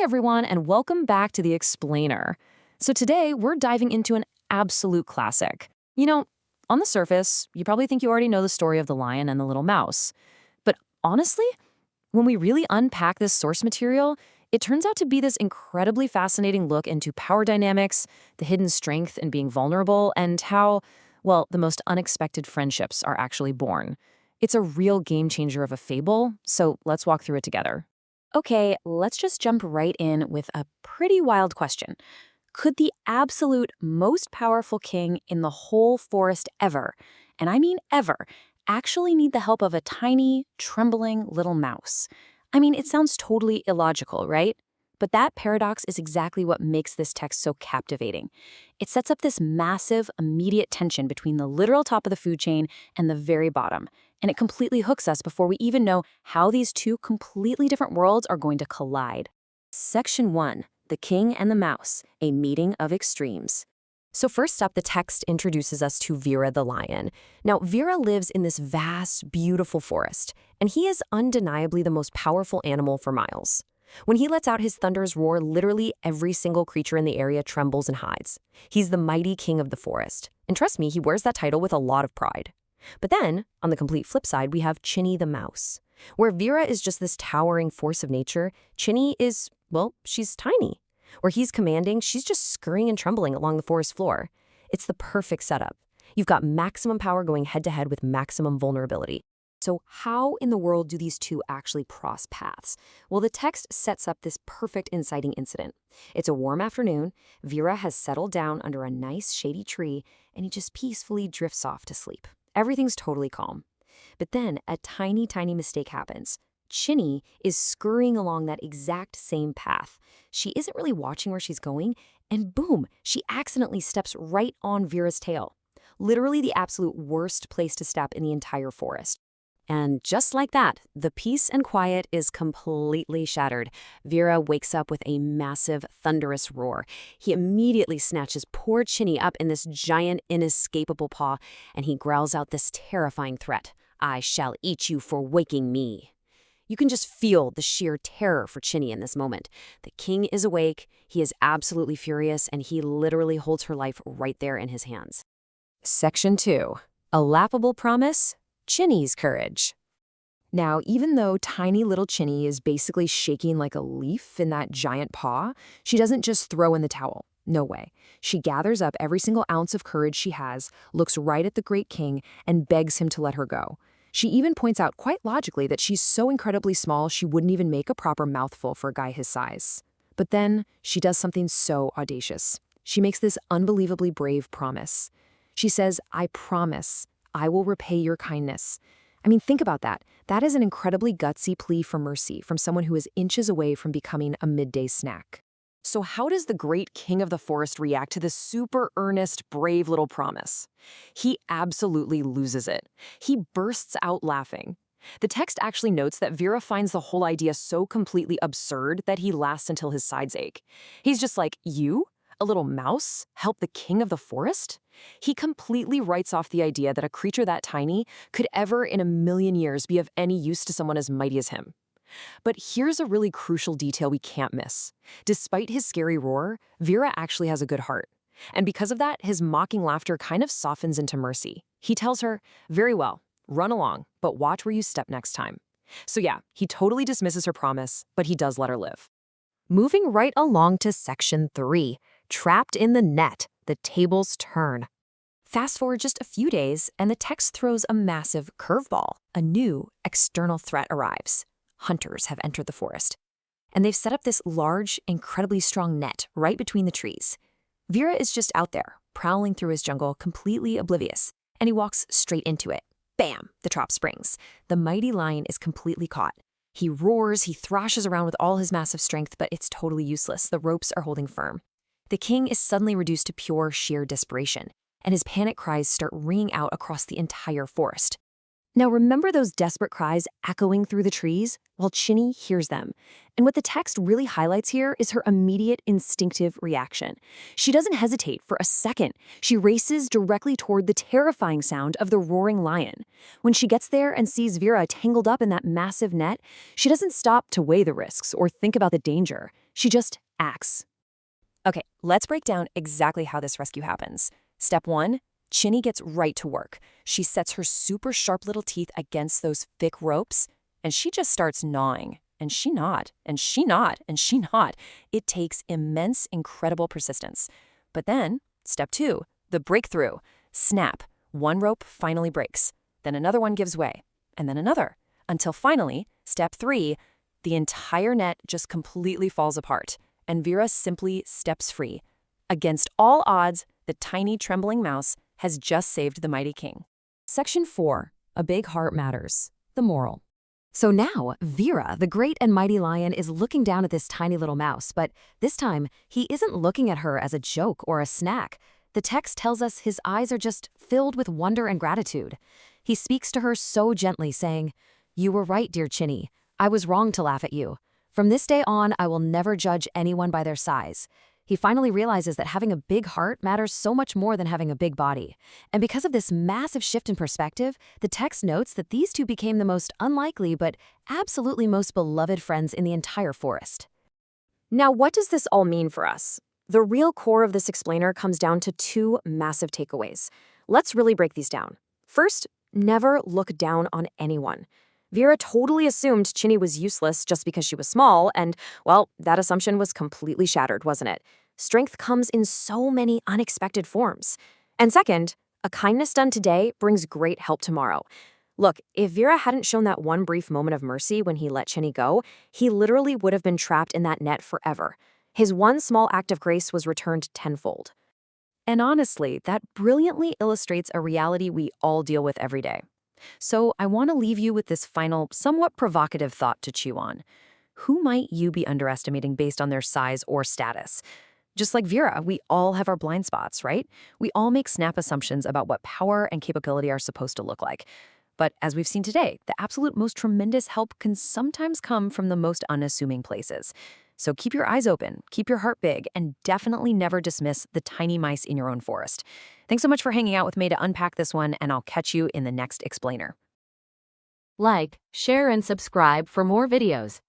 everyone, and welcome back to The Explainer. So today, we're diving into an absolute classic. On the surface, you probably think you already know the story of the lion and the little mouse. But honestly, when we really unpack this source material, it turns out to be this incredibly fascinating look into power dynamics, the hidden strength in being vulnerable, and how, well, the most unexpected friendships are actually born. It's a real game changer of a fable, so let's walk through it together. Okay, let's just jump right in with a pretty wild question. Could the absolute most powerful king in the whole forest ever, and I mean ever, actually need the help of a tiny, trembling little mouse? I mean, it sounds totally illogical, right? But that paradox is exactly what makes this text so captivating. It sets up this massive, immediate tension between the literal top of the food chain and the very bottom, and it completely hooks us before we even know how these two completely different worlds are going to collide. Section 1. The King and the Mouse, a meeting of extremes. So first up, the text introduces us to Veera the lion. Now, Veera lives in this vast, beautiful forest, and he is undeniably the most powerful animal for miles. When he lets out his thunderous roar, literally every single creature in the area trembles and hides. He's the mighty king of the forest. And trust me, he wears that title with a lot of pride. But then, on the complete flip side, we have Chinni the mouse. Where Veera is just this towering force of nature, Chinni is, well, she's tiny. Where he's commanding, she's just scurrying and trembling along the forest floor. It's the perfect setup. You've got maximum power going head-to-head with maximum vulnerability. So how in the world do these two actually cross paths? Well, the text sets up this perfect inciting incident. It's a warm afternoon, Veera has settled down under a nice shady tree, and he just peacefully drifts off to sleep. Everything's totally calm. But then a tiny, tiny mistake happens. Chinni is scurrying along that exact same path. She isn't really watching where she's going, and boom, she accidentally steps right on Veera's tail. Literally the absolute worst place to step in the entire forest. And just like that, the peace and quiet is completely shattered. Veera wakes up with a massive, thunderous roar. He immediately snatches poor Chinni up in this giant, inescapable paw, and he growls out this terrifying threat. "I shall eat you for waking me." You can just feel the sheer terror for Chinni in this moment. The king is awake, he is absolutely furious, and he literally holds her life right there in his hands. Section 2. A laughable promise, Chinni's courage. Now, even though tiny little Chinni is basically shaking like a leaf in that giant paw, she doesn't just throw in the towel. No way. She gathers up every single ounce of courage she has, looks right at the great king, and begs him to let her go. She even points out quite logically that she's so incredibly small she wouldn't even make a proper mouthful for a guy his size. But then, she does something so audacious. She makes this unbelievably brave promise. She says, "I promise, I will repay your kindness." I mean, think about that. That is an incredibly gutsy plea for mercy from someone who is inches away from becoming a midday snack. So how does the great king of the forest react to this super earnest, brave little promise? He absolutely loses it. He bursts out laughing. The text actually notes that Veera finds the whole idea so completely absurd that he laughs until his sides ache. He's just like, "You? A little mouse? Help the king of the forest?" He completely writes off the idea that a creature that tiny could ever in a million years be of any use to someone as mighty as him. But here's a really crucial detail we can't miss. Despite his scary roar, Veera actually has a good heart. And because of that, his mocking laughter kind of softens into mercy. He tells her, "Very well, run along, but watch where you step next time." So yeah, he totally dismisses her promise, but he does let her live. Moving right along to Section 3, Trapped in the Net, the tables turn. Fast forward just a few days, and the text throws a massive curveball. A new external threat arrives. Hunters have entered the forest, and they've set up this large, incredibly strong net right between the trees. Veera is just out there, prowling through his jungle, completely oblivious, and he walks straight into it. Bam! The trap springs. The mighty lion is completely caught. He roars, he thrashes around with all his massive strength, but it's totally useless. The ropes are holding firm. The king is suddenly reduced to pure, sheer desperation, and his panic cries start ringing out across the entire forest. Now remember those desperate cries echoing through the trees? Well, Chinni hears them. And what the text really highlights here is her immediate instinctive reaction. She doesn't hesitate for a second. She races directly toward the terrifying sound of the roaring lion. When she gets there and sees Veera tangled up in that massive net, she doesn't stop to weigh the risks or think about the danger. She just acts. Okay, let's break down exactly how this rescue happens. Step 1, Chinni gets right to work. She sets her super sharp little teeth against those thick ropes, and she just starts gnawing. And she gnawed, and she gnawed, and she gnawed. It takes immense, incredible persistence. But then, step 2, the breakthrough. Snap. One rope finally breaks. Then another one gives way. And then another. Until finally, step 3, the entire net just completely falls apart. And Veera simply steps free. Against all odds, the tiny trembling mouse has just saved the mighty king. Section 4. A big heart matters. The moral. So now, Veera, the great and mighty lion, is looking down at this tiny little mouse, but this time, he isn't looking at her as a joke or a snack. The text tells us his eyes are just filled with wonder and gratitude. He speaks to her so gently, saying, "You were right, dear Chinni. I was wrong to laugh at you. From this day on, I will never judge anyone by their size." He finally realizes that having a big heart matters so much more than having a big body. And because of this massive shift in perspective, the text notes that these two became the most unlikely but absolutely most beloved friends in the entire forest. Now, what does this all mean for us? The real core of this explainer comes down to 2 massive takeaways. Let's really break these down. First, never look down on anyone. Veera totally assumed Chinni was useless just because she was small, and, well, that assumption was completely shattered, wasn't it? Strength comes in so many unexpected forms. And second, a kindness done today brings great help tomorrow. Look, if Veera hadn't shown that one brief moment of mercy when he let Chinni go, he literally would have been trapped in that net forever. His one small act of grace was returned tenfold. And honestly, that brilliantly illustrates a reality we all deal with every day. So I want to leave you with this final, somewhat provocative thought to chew on. Who might you be underestimating based on their size or status? Just like Veera, we all have our blind spots, right? We all make snap assumptions about what power and capability are supposed to look like. But as we've seen today, the absolute most tremendous help can sometimes come from the most unassuming places. So keep your eyes open, keep your heart big, and definitely never dismiss the tiny mice in your own forest. Thanks so much for hanging out with me to unpack this one, and I'll catch you in the next explainer. Like, share, and subscribe for more videos.